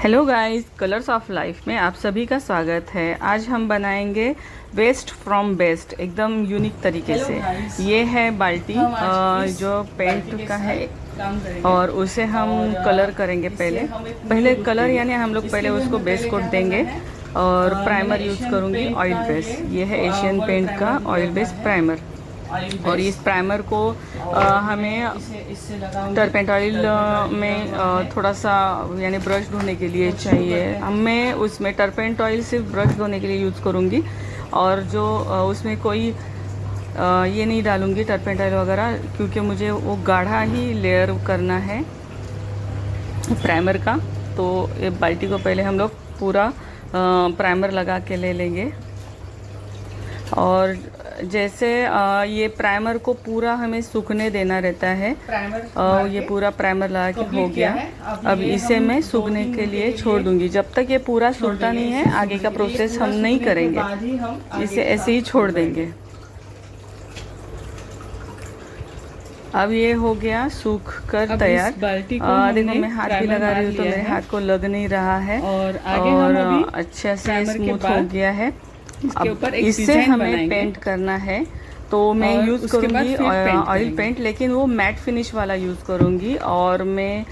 Hello guys, colours of life में आप सभी का स्वागत है। आज हम बनाएंगे वेस्ट फ्रॉम बेस्ट एकदम यूनिक तरीके से। ये है बाल्टी जो पेंट का है और उसे हम कलर करेंगे। पहले कलर यानी हम लोग पहले उसको बेस कोट देंगे और प्राइमर यूज़ करूँगी ऑयल बेस। ये है एशियन पेंट का ऑयल बेस प्राइमर और इस प्राइमर को हमें टर्पेंट ऑयल में थोड़ा सा यानी ब्रश धोने के लिए चाहिए। मैं उसमें टर्पेंट ऑयल सिर्फ ब्रश धोने के लिए यूज़ करूँगी और जो उसमें कोई ये नहीं डालूँगी टर्पेंट ऑयल वगैरह, क्योंकि मुझे वो गाढ़ा ही लेयर करना है प्राइमर का। तो ये बाल्टी को पहले हम लोग पूरा प्राइमर लगा के ले लेंगे और जैसे ये प्राइमर को पूरा हमें सूखने देना रहता है। ये पूरा प्राइमर लगा के हो गया। अब इसे मैं सूखने के लिए छोड़ दूंगी। जब तक ये पूरा सूखता नहीं है आगे का प्रोसेस हम नहीं करेंगे, इसे ऐसे ही छोड़ देंगे। अब ये हो गया सूख कर तैयार। देखो मैं हाथ भी लगा रही हूँ तो मेरे हाथ को लग नहीं रहा है और अच्छे से स्मूथ हो गया है। अब इससे हमें पेंट करना है तो मैं यूज़ करूँगी ऑयल पेंट, लेकिन वो मैट फिनिश वाला यूज़ करूँगी। और मैं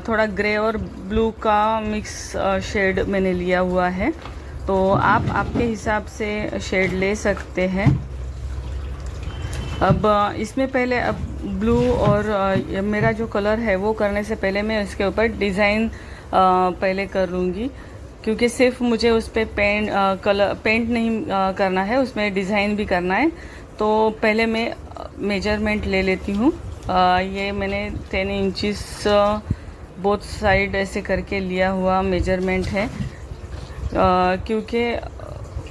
थोड़ा ग्रे और ब्लू का मिक्स शेड मैंने लिया हुआ है, तो आप आपके हिसाब से शेड ले सकते हैं। अब इसमें पहले अब ब्लू और मेरा जो कलर है वो करने से पहले मैं इसके ऊपर डिज़ाइन पहले कर लूँगी, क्योंकि सिर्फ मुझे उस पर पेंट नहीं करना है, उसमें डिज़ाइन भी करना है। तो पहले मैं मेजरमेंट ले लेती हूँ। ये मैंने 10 इंचेस बोथ साइड ऐसे करके लिया हुआ मेजरमेंट है, क्योंकि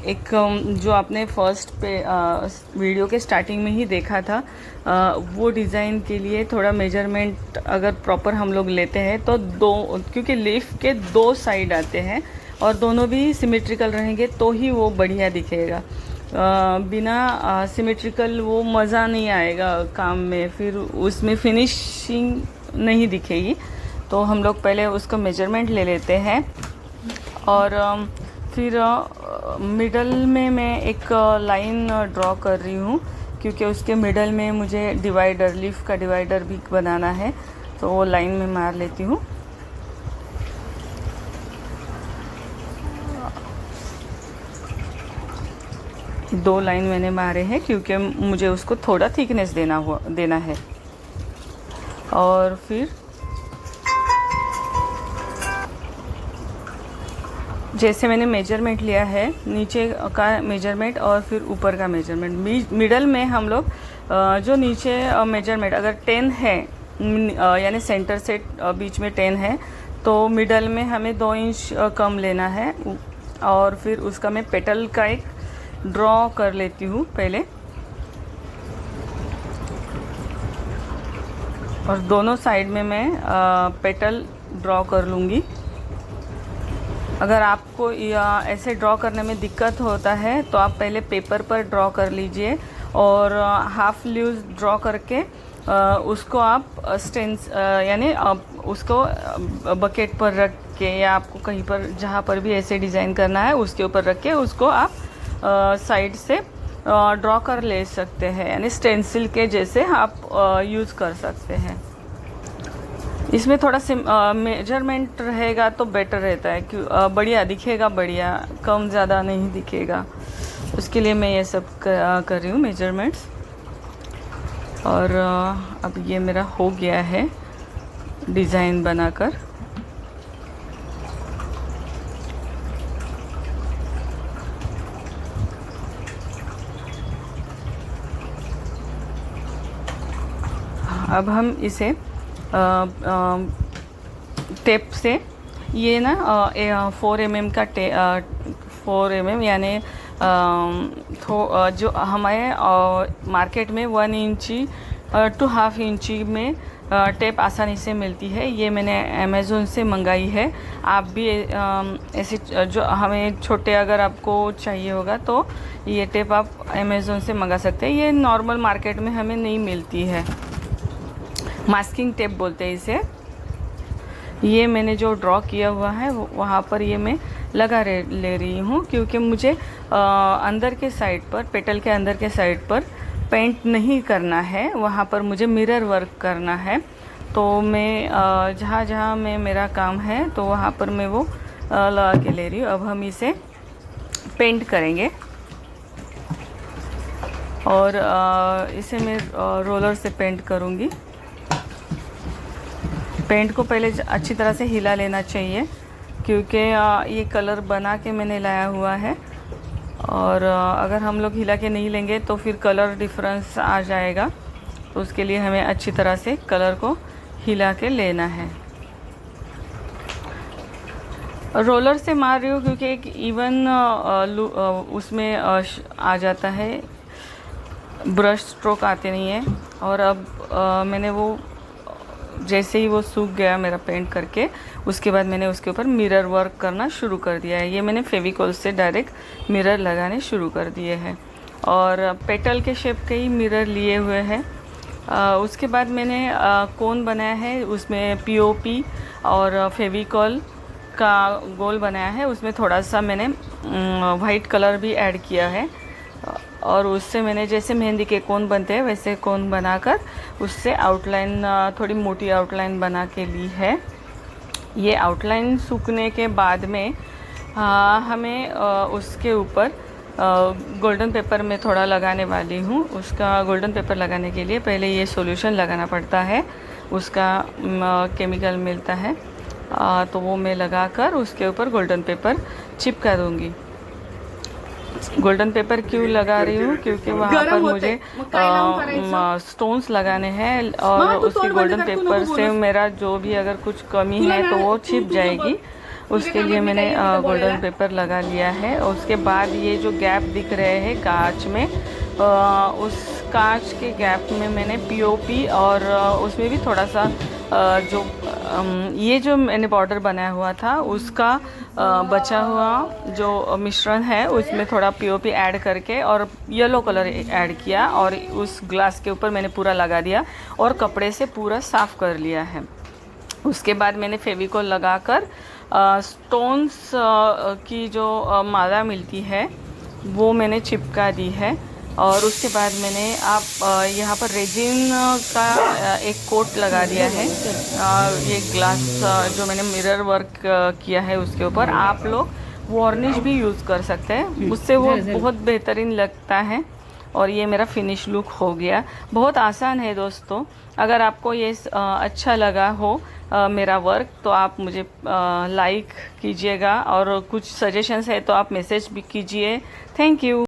एक जो आपने फर्स्ट पे वीडियो के स्टार्टिंग में ही देखा था, वो डिज़ाइन के लिए थोड़ा मेजरमेंट अगर प्रॉपर हम लोग लेते हैं तो क्योंकि लीफ के 2 साइड आते हैं और दोनों भी सिमेट्रिकल रहेंगे तो ही वो बढ़िया दिखेगा। बिना सिमेट्रिकल वो मज़ा नहीं आएगा काम में, फिर उसमें फिनिशिंग नहीं दिखेगी। तो हम लोग पहले उसका मेजरमेंट ले लेते हैं और फिर मिडल में मैं एक लाइन ड्रॉ कर रही हूँ, क्योंकि उसके मिडल में मुझे डिवाइडर, लीफ का डिवाइडर भी बनाना है, तो वो लाइन में मार लेती हूँ। दो लाइन मैंने मारे हैं क्योंकि मुझे उसको थोड़ा थिकनेस देना है। और फिर जैसे मैंने मेजरमेंट लिया है, नीचे का मेजरमेंट और फिर ऊपर का मेजरमेंट, मिडल में हम लोग जो नीचे मेजरमेंट अगर 10 है यानी सेंटर से बीच में 10 है तो मिडल में हमें 2 इंच कम लेना है। और फिर उसका मैं पेटल का एक ड्रॉ कर लेती हूँ पहले, और दोनों साइड में मैं पेटल ड्रॉ कर लूँगी। अगर आपको ऐसे ड्रॉ करने में दिक्कत होता है तो आप पहले पेपर पर ड्रॉ कर लीजिए और हाफ लीव्स ड्रॉ करके उसको आप स्टेंस यानी उसको बकेट पर रख के या आपको कहीं पर जहाँ पर भी ऐसे डिज़ाइन करना है उसके ऊपर रख के उसको आप साइड से ड्रॉ कर ले सकते हैं, यानी स्टेंसिल के जैसे आप यूज़ कर सकते हैं। इसमें थोड़ा मेजरमेंट रहेगा तो बेटर रहता है, क्यों बढ़िया दिखेगा, बढ़िया कम ज़्यादा नहीं दिखेगा। उसके लिए मैं ये सब कर रही हूँ मेजरमेंट्स। और अब ये मेरा हो गया है डिज़ाइन बनाकर। अब हम इसे टेप से ये ना 4 mm का 4 mm यानी जो हमारे मार्केट में 1 इंची टू हाफ इंची में टेप आसानी से मिलती है। ये मैंने अमेज़ोन से मंगाई है। आप भी ऐसे जो हमें छोटे अगर आपको चाहिए होगा तो ये टेप आप अमेज़ोन से मंगा सकते हैं। ये नॉर्मल मार्केट में हमें नहीं मिलती है, मास्किंग टेप बोलते हैं इसे। ये मैंने जो ड्रॉ किया हुआ है वहाँ पर ये मैं लगा ले रही हूँ, क्योंकि मुझे अंदर के साइड पर, पेटल के अंदर के साइड पर पेंट नहीं करना है, वहाँ पर मुझे मिरर वर्क करना है। तो मैं जहाँ जहाँ में मेरा काम है तो वहाँ पर मैं वो लगा के ले रही हूँ। अब हम इसे पेंट करेंगे और इसे मैं रोलर से पेंट करूँगी। पेंट को पहले अच्छी तरह से हिला लेना चाहिए, क्योंकि ये कलर बना के मैंने लाया हुआ है, और अगर हम लोग हिला के नहीं लेंगे तो फिर कलर डिफरेंस आ जाएगा। तो उसके लिए हमें अच्छी तरह से कलर को हिला के लेना है। रोलर से मार रही हूँ क्योंकि एक इवन उसमें आ जाता है, ब्रश स्ट्रोक आते नहीं है। और अब मैंने वो जैसे ही वो सूख गया मेरा पेंट करके, उसके बाद मैंने उसके ऊपर मिरर वर्क करना शुरू कर दिया है। ये मैंने फेविकॉल से डायरेक्ट मिरर लगाने शुरू कर दिए हैं, और पेटल के शेप के ही मिरर लिए हुए हैं। उसके बाद मैंने कोन बनाया है, उसमें पीओपी और फेविकॉल का गोल बनाया है। उसमें थोड़ा सा मैंने वाइट कलर भी ऐड किया है, और उससे मैंने जैसे मेहंदी के कोन बनते हैं वैसे कोन बनाकर उससे आउटलाइन, थोड़ी मोटी आउटलाइन बना के ली है। ये आउटलाइन सूखने के बाद में हमें उसके ऊपर गोल्डन पेपर में थोड़ा लगाने वाली हूँ। उसका गोल्डन पेपर लगाने के लिए पहले ये सॉल्यूशन लगाना पड़ता है, उसका केमिकल मिलता है, तो वो मैं लगाकर उसके ऊपर गोल्डन पेपर चिपका दूँगी। गोल्डन पेपर क्यों लगा रही हूँ, क्योंकि वहाँ पर मुझे स्टोन्स लगाने हैं, और उसके गोल्डन पेपर से मेरा जो भी अगर कुछ कमी है तो वो छिप जाएगी। उसके लिए मैंने गोल्डन पेपर लगा लिया है। और उसके बाद ये जो गैप दिख रहे हैं कांच में, उस कांच के गैप में मैंने पीओपी और उसमें भी थोड़ा सा जो ये जो मैंने बॉर्डर बनाया हुआ था उसका बचा हुआ जो मिश्रण है उसमें थोड़ा पीओपी ऐड करके और येलो कलर ऐड किया, और उस ग्लास के ऊपर मैंने पूरा लगा दिया और कपड़े से पूरा साफ़ कर लिया है। उसके बाद मैंने फेविकॉल लगाकर स्टोन्स की जो माला मिलती है वो मैंने चिपका दी है। और उसके बाद मैंने यहाँ पर रेजिन का एक कोट लगा दिया है। ये ग्लास जो मैंने मिरर वर्क किया है उसके ऊपर आप लोग वार्निश भी यूज़ कर सकते हैं, उससे वो बहुत बेहतरीन लगता है। और ये मेरा फिनिश लुक हो गया। बहुत आसान है दोस्तों। अगर आपको ये अच्छा लगा हो मेरा वर्क तो आप मुझे लाइक कीजिएगा, और कुछ सजेशंस है तो आप मैसेज भी कीजिए। Thank you.